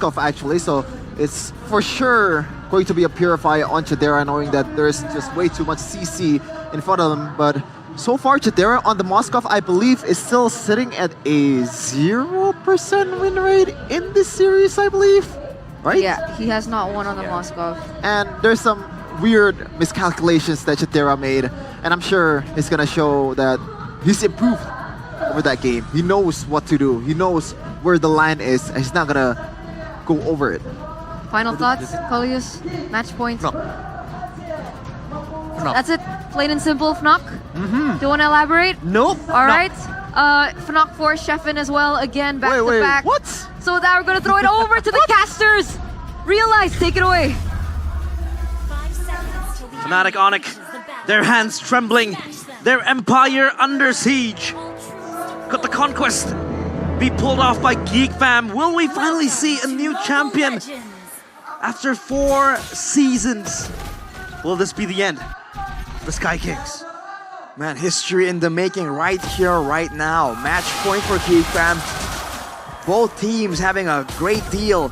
off actually, so it's for sure going to be a purify on Chidera, knowing that there's just way too much CC in front of them. But so far, Chidera on the Moskov, I believe, is still sitting at a 0% win rate in this series, I believe. Right? Yeah, he has not won on the Moskov. And there's some weird miscalculations that Chidera made, and I'm sure it's gonna show that he's improved over that game. He knows what to do. He knows where the line is, and he's not gonna go over it. Final thoughts, Coleus? Match points? FNOC. That's it? Plain and simple, FNOC? Do you want to elaborate? Nope. All right. FNOC for Sheffin as well, again, back to back. What? So now we're going to throw it over to the casters. Realize, take it away. Fnatic Onic, their hands trembling, their empire under siege. Could the conquest be pulled off by GEEK fam? Will we finally see a new champion after 4 seasons? Will this be the end? The Sky Kings. Man, history in the making right here, right now. Match point for GEEK fam. Both teams having a great deal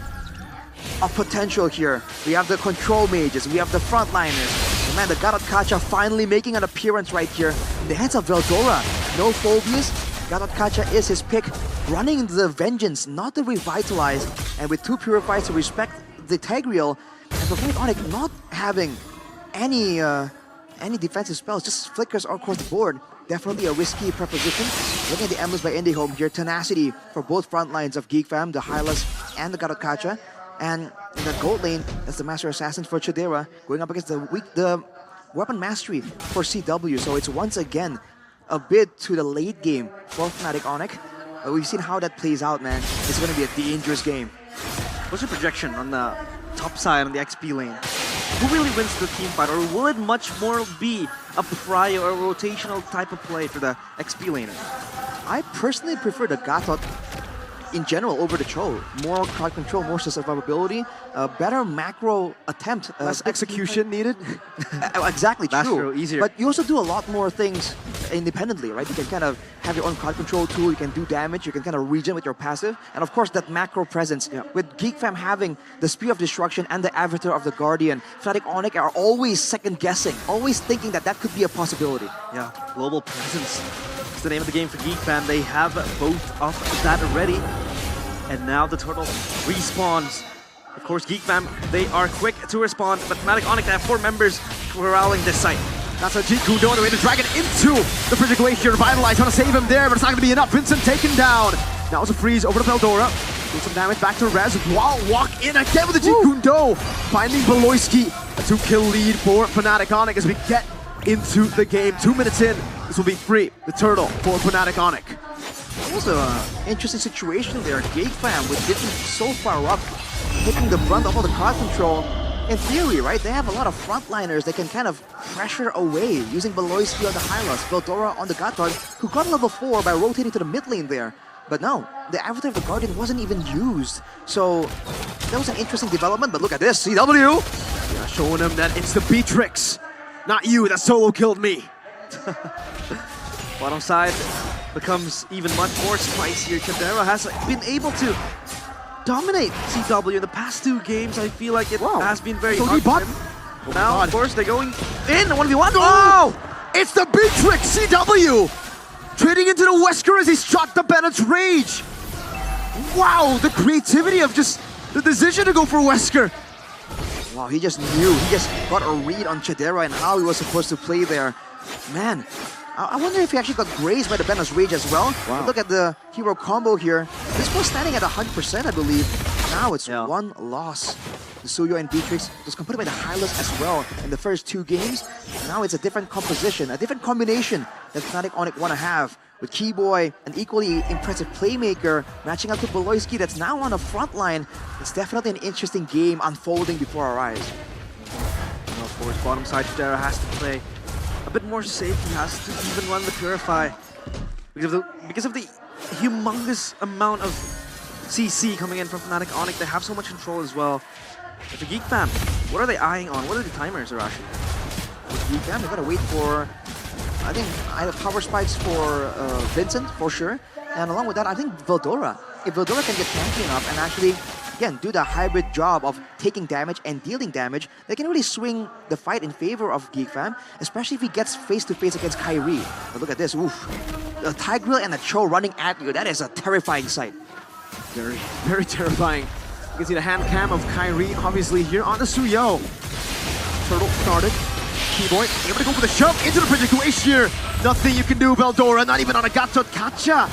of potential here. We have the control mages, we have the frontliners. And man, the Garot Kacha finally making an appearance right here in the hands of Veldora. No Phobius, Garot Kacha is his pick. Running the Vengeance, not the Revitalize, and with 2 Purifiers to respect the Tegriel, and for Fnatic Onic not having any defensive spells, just flickers all across the board. Definitely a risky proposition. Looking at the emblems by IndieHome here, tenacity for both front lines of GEEK fam, the Hylas and the Garot Kacha. And in the gold lane, that's the Master Assassin for Chidera, going up against the weapon mastery for CW. So it's once again a bit to the late game for Fnatic Onic. We've seen how that plays out, man. It's going to be a dangerous game. What's your projection on the top side on the XP lane? Who really wins the team fight, or will it much more be a prio or rotational type of play for the XP laner? I personally prefer the Gatot in general over the Cho. More crowd control, more survivability, a better macro attempt. Less execution needed. Exactly, Faster, true. easier. But you also do a lot more things independently, right? You can kind of have your own crowd control tool, you can do damage, you can kind of regen with your passive, and of course that macro presence. Yeah. With GEEK fam having the Spear of Destruction and the Avatar of the Guardian, Fnatic Onic are always second guessing, always thinking that that could be a possibility. Yeah, global presence is the name of the game for GEEK fam. They have both of that already. And now the turtle respawns. Of course, GEEK fam, they are quick to respond, but Fnatic Onic, they have 4 members corralling this site. That's a Kudo on the way to drag it into the Frigid Glacier. Revitalize, trying to save him there, but it's not going to be enough. Vincent taken down. Now it's a freeze over to Veldora. Do some damage back to Rez. While walk in again with the Kudo. Finding Beloyski. A 2-kill lead for Fnatic Onic as we get into the game. 2 minutes in, this will be free. The turtle for Fnatic Onic. That was an interesting situation there. GEEK fam with getting so far up, taking the brunt of all the crowd control. In theory, right, they have a lot of frontliners they can kind of pressure away using Beloyski on the Hylas, Veldora on the Gatot, who got level 4 by rotating to the mid lane there. But no, the Avatar of the Guardian wasn't even used. So that was an interesting development, but look at this, CW! Yeah, showing him that it's the Beatrix, not you, that solo killed me. Bottom side becomes even much more spicier. Chidera has been able to dominate CW in the past 2 games. I feel like it has been very So hard. he bought. for them. Now, of course, they're going in 1v1. Oh! It's the Beatrix CW! Trading into the Wesker as he shot the Bennett's Rage. Wow, the creativity of just the decision to go for Wesker. Wow, he just knew. He just got a read on Chidera and how he was supposed to play there. Man, I wonder if he actually got grazed by the Bennett's Rage as well. Wow. But look at the hero combo here. This was standing at 100%, I believe. Now it's 1 loss. The Suyo and Beatrix was completed by the Hylas as well in the first 2 games. Now it's a different composition, a different combination that Fnatic Onic want to have. With Keyboy, an equally impressive playmaker, matching up to Beloyski that's now on the front line. It's definitely an interesting game unfolding before our eyes. And of course, bottom side, Chidera has to play a bit more safe. He has to even run the Purify because of the humongous amount of CC coming in from Fnatic Onic. They have so much control as well. But the GEEK fam, what are they eyeing on? What are the timers, Arashi? With GEEK fam, they gotta wait for, I think, either power spikes for Vincent, for sure. And along with that, I think Veldora. If Veldora can get tanky enough and actually again, do the hybrid job of taking damage and dealing damage, they can really swing the fight in favor of GEEK fam, especially if he gets face-to-face against Kyrie. But look at this, oof. A Tigreal and a Cho running at you, that is a terrifying sight. Very, very terrifying. You can see the hand cam of Kyrie, obviously, here on the Suyo. Turtle started. Keyboy able to go for the shove into the Project Glacier. Nothing you can do, Veldora, not even on a Gato Kacha.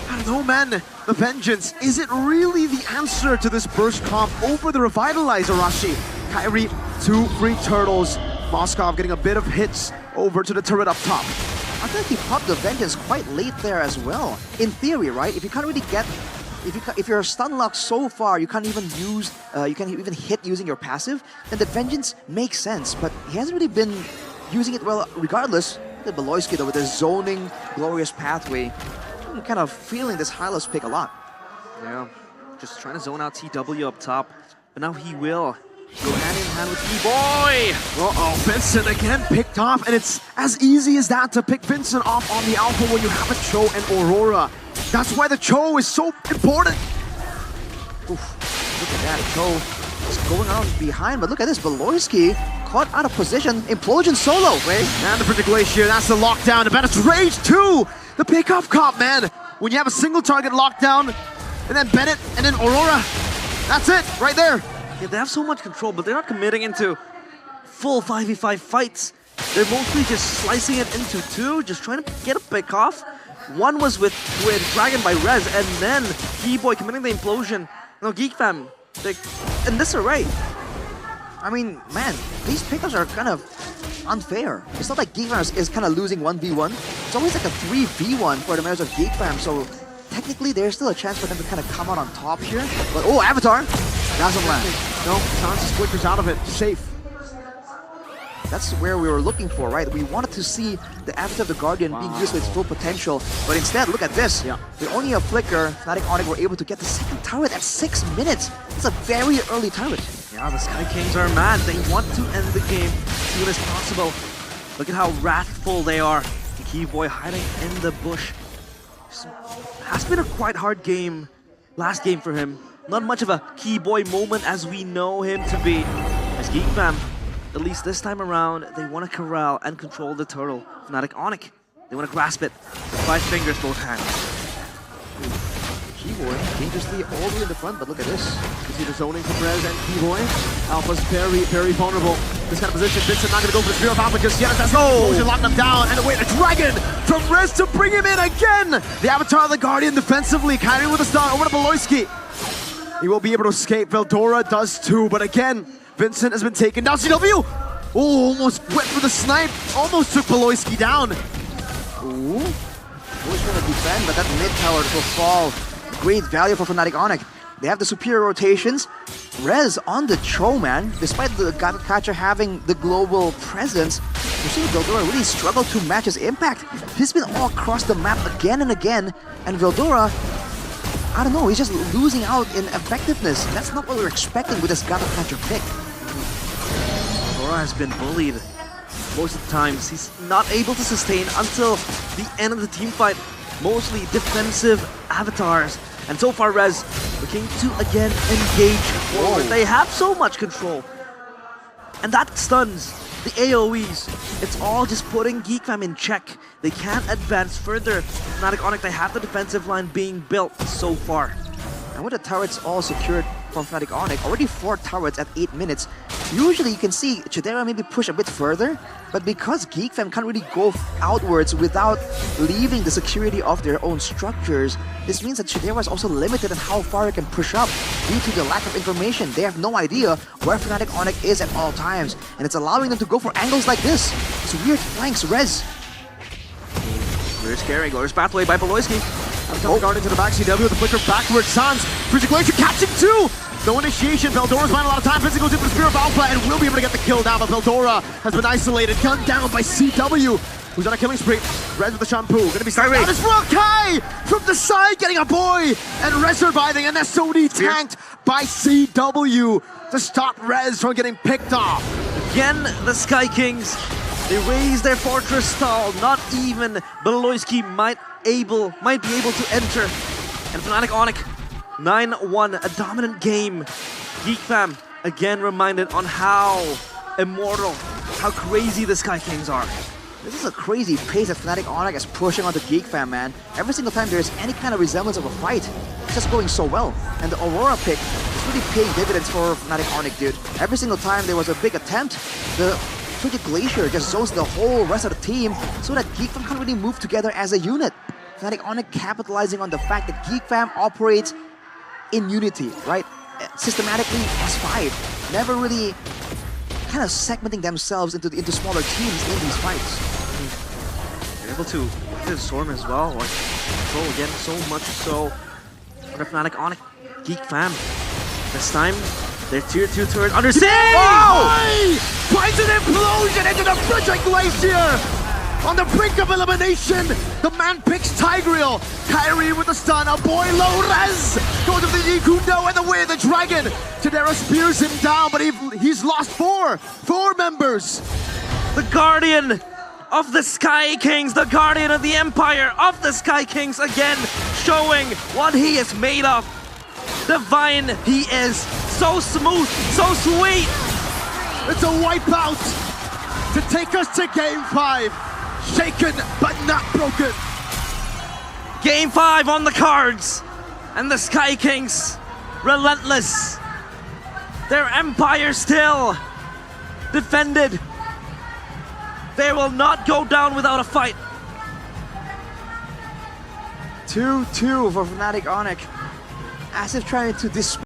I don't know, man. The Vengeance, is it really the answer to this burst comp over the Revitalize Arashi? Kyrie, 2 free turtles. Moskov getting a bit of hits over to the turret up top. I think he popped the Vengeance quite late there as well. In theory, right? If you can't really get, if you're stun locked so far, you can't even use, you can't even hit using your passive, then the Vengeance makes sense. But he hasn't really been using it well. Regardless, the Beloyski though with the zoning glorious pathway, I'm kind of feeling this Hylos pick a lot. Yeah, just trying to zone out TW up top, but now he will go hand in hand with Keyboy. Uh-oh, Vincent again picked off, and it's as easy as that to pick Vincent off on the Alpha when you have a Cho and Aurora. That's why the Cho is so important. Oof, look at that, Cho is going on behind, but look at this, Beloyski caught out of position, Implosion solo, wait. And the Project Glacier, that's the lockdown. The Bennett's Rage 2! The pickoff comp, man! When you have a single target lockdown, and then Bennett, and then Aurora, that's it, right there. Yeah, they have so much control, but they're not committing into full 5v5 fights. They're mostly just slicing it into 2, just trying to get a pick off. One was with Dragon by Rez, and then Keyboy committing the implosion. No, GEEK fam, they in disarray. I mean, man, these pickups are kind of unfair. It's not like GEEK fam is kind of losing 1v1. It's always like a 3v1 for the members of GEEK fam, so technically there's still a chance for them to kind of come out on top here. But oh, Avatar! Doesn't land. No, Sans just flickers out of it. Safe. That's where we were looking for, right? We wanted to see the Avatar of the Guardian being used to its full potential, but instead, look at this. Yeah. With only a flicker, Fnatic Onyx were able to get the second turret at 6 minutes. It's a very early turret. Yeah, the Sky Kings are mad. They want to end the game as soon as possible. Look at how wrathful they are. The Keyboy hiding in the bush. Has been a quite hard game, last game for him. Not much of a Keyboy moment as we know him to be. As GEEK fam, at least this time around, they want to corral and control the turtle. Fnatic Onyx, they want to grasp it with 5 fingers, both hands. Keyboy dangerously all the way in the front, but look at this. You see the zoning from Rez and Keyboy. Alpha's very, very vulnerable. This kind of position, Vincent not going to go for the Spear of Alpha just yet. That's no! Lock them down, and away the Dragon from Rez to bring him in again! The Avatar of the Guardian defensively, Kyrie with a stun over to Beloyski. He will be able to escape, Veldora does too, but again, Vincent has been taken down. CW! Oh, almost went for the snipe, almost took Beloyski down. Ooh. Who's going to defend, but that mid tower will fall. Great value for Fnatic Onyx. They have the superior rotations. Rez on the Cho, man. Despite the Catcher having the global presence, you see Veldora really struggled to match his impact. He's been all across the map again and again, and Veldora, I don't know, he's just losing out in effectiveness. That's not what we were expecting with this Gato Catcher pick. Aurora has been bullied most of the times. He's not able to sustain until the end of the team fight. Mostly defensive avatars. And so far, Rez looking to again engage forward. They have so much control. And that stuns the AoEs. It's all just putting GEEK fam in check. They can't advance further. Fnatic Onyx, they have the defensive line being built so far. And with the turrets all secured from Fnatic Onyx, already 4 turrets at 8 minutes. Usually you can see Chidera maybe push a bit further, but because GEEK fam can't really go outwards without leaving the security of their own structures, this means that Chidera is also limited in how far it can push up due to the lack of information. They have no idea where Fnatic Onyx is at all times, and it's allowing them to go for angles like this. It's weird flanks, Rez. Very scary. Glorious pathway by Beloyski. Guard into the back, CW with the flicker backwards. Sans, Project Glacier catching 2! No initiation, Veldora's finding a lot of time. Vincent goes in for the Spear of Alpha and will be able to get the kill down, but Veldora has been isolated, gunned down by CW, who's on a killing spree. Rez with the shampoo, gonna be stunned down as well. Kai from the side getting a boy, and Rez surviving, and SOD tanked by CW to stop Rez from getting picked off. Again, the Sky Kings, they raise their fortress stall. Not even Beloyski might be able to enter. And Fnatic Onyx 9-1, a dominant game. GEEK fam again reminded on how immortal, how crazy the Sky Kings are. This is a crazy pace that Fnatic Onyx is pushing onto GEEK fam, man. Every single time there's any kind of resemblance of a fight, it's just going so well. And the Aurora pick is really paying dividends for Fnatic Onyx, dude. Every single time there was a big attempt, the Frigid Glacier just zones the whole rest of the team so that GEEK fam can't really move together as a unit. Fnatic Onyx capitalizing on the fact that GEEK fam operates in unity, right? Systematically S5, never really kind of segmenting themselves into smaller teams in these fights. They're able to get the Storm as well, like control again so much so under Fnatic Onyx. GEEK fam. This time, their tier 2 turret under siege! Oh! Finds an implosion into the Frigid Glacier! On the brink of elimination, the man picks Tigreal. Kyrie with the stun, a boy low res! Goes with the Yikundo and the Way of the Dragon! Tadera spears him down, but he's lost four members! The Guardian of the Sky Kings, the Guardian of the Empire of the Sky Kings again showing what he is made of. Divine he is, so smooth, so sweet. It's a wipeout to take us to Game 5. Shaken but not broken. Game 5 on the cards, and the Sky Kings relentless. Their empire still defended. They will not go down without a fight. 2-2 for Fnatic Onyx. As if trying to dispel